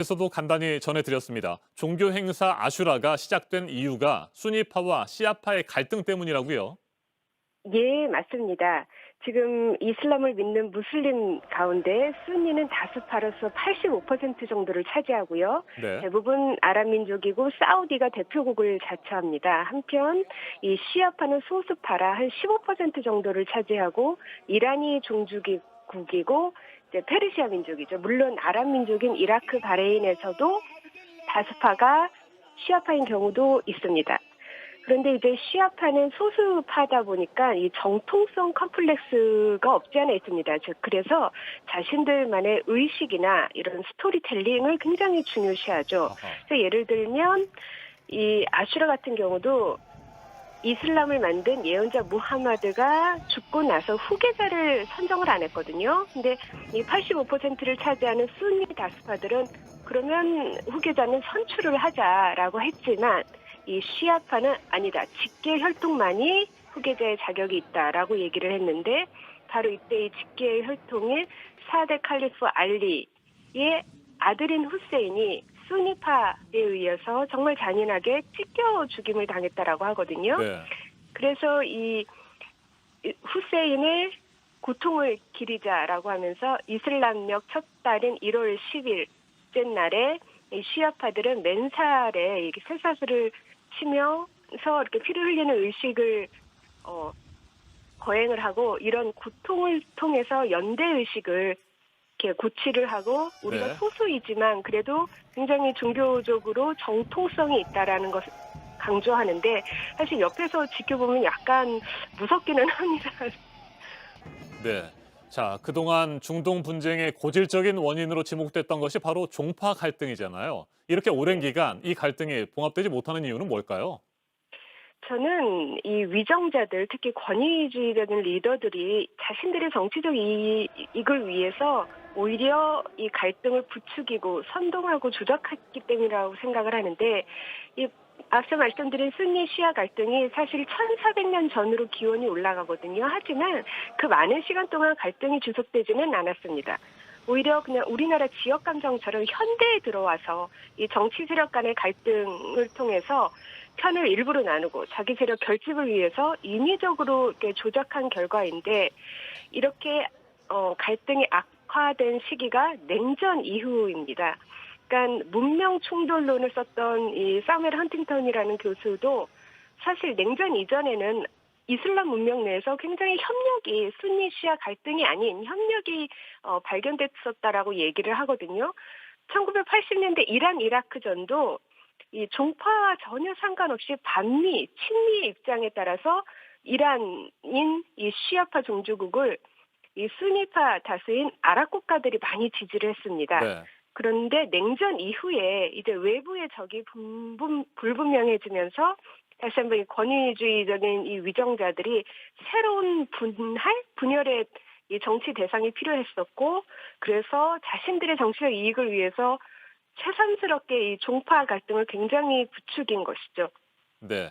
에서도 간단히 전해드렸습니다. 종교 행사 아슈라가 시작된 이유가 수니파와 시아파의 갈등 때문이라고요. 예, 맞습니다. 지금 이슬람을 믿는 무슬림 가운데 순니는 다수파로서 85% 정도를 차지하고요. 네. 대부분 아랍 민족이고 사우디가 대표국을 자처합니다. 한편 이 시아파는 소수파라 한 15% 정도를 차지하고 이란이 종주국이고 이제 페르시아 민족이죠. 물론 아랍 민족인 이라크 바레인에서도 다수파가 시아파인 경우도 있습니다. 그런데 이제 시아파는 소수파다 보니까 이 정통성 컴플렉스가 없지 않아 있습니다. 즉 그래서 자신들만의 의식이나 이런 스토리텔링을 굉장히 중요시하죠. 아하. 그래서 예를 들면 이 아슈라 같은 경우도 이슬람을 만든 예언자 무하마드가 죽고 나서 후계자를 선정을 안 했거든요. 근데 이 85%를 차지하는 순니 다스파들은 그러면 후계자는 선출을 하자라고 했지만 이 시아파는 아니다. 직계 혈통만이 후계자의 자격이 있다라고 얘기를 했는데 바로 이때 이 직계 혈통인 사대 칼리프 알리의 아들인 후세인이 수니파에 의해서 정말 잔인하게 찢겨 죽임을 당했다라고 하거든요. 네. 그래서 이 후세인의 고통을 기리자라고 하면서 이슬람력 첫 달인 1월 10일째 날에 이 시아파들은 맨살에 이렇게 쇠사슬을 치면서 이렇게 피를 흘리는 의식을 거행을 하고 이런 고통을 통해서 연대 의식을 이렇게 고취를 하고 우리가 네. 소수이지만 그래도 굉장히 종교적으로 정통성이 있다라는 것을 강조하는데 사실 옆에서 지켜보면 약간 무섭기는 합니다. 네. 자, 그동안 중동 분쟁의 고질적인 원인으로 지목됐던 것이 바로 종파 갈등이잖아요. 이렇게 오랜 네. 기간 이 갈등이 봉합되지 못하는 이유는 뭘까요? 저는 이 위정자들, 특히 권위주의적인 리더들이 자신들의 정치적 이익을 위해서 오히려 이 갈등을 부추기고 선동하고 조작했기 때문이라고 생각을 하는데, 이 앞서 말씀드린 순니 시아 갈등이 사실 1400년 전으로 기원이 올라가거든요. 하지만 그 많은 시간 동안 갈등이 지속되지는 않았습니다. 오히려 그냥 우리나라 지역 감정처럼 현대에 들어와서 이 정치 세력 간의 갈등을 통해서 편을 일부러 나누고 자기 세력 결집을 위해서 인위적으로 이렇게 조작한 결과인데 이렇게 갈등이 악화된 시기가 냉전 이후입니다. 그러니까 문명 충돌론을 썼던 이 사무엘 헌팅턴이라는 교수도 사실 냉전 이전에는 이슬람 문명 내에서 굉장히 협력이 순니 시아 갈등이 아닌 협력이 발견됐었다라고 얘기를 하거든요. 1980년대 이란 이라크 전도 이 종파와 전혀 상관없이 반미, 친미의 입장에 따라서 이란인 이 시아파 종주국을 이 순위파 다수인 아랍 국가들이 많이 지지를 했습니다. 네. 그런데 냉전 이후에 이제 외부의 적이 불분명해지면서 다시 한번 이 권위주의적인 이 위정자들이 새로운 분열의 이 정치 대상이 필요했었고, 그래서 자신들의 정치적 이익을 위해서 새삼스럽게 이 종파 갈등을 굉장히 부추긴 것이죠. 네.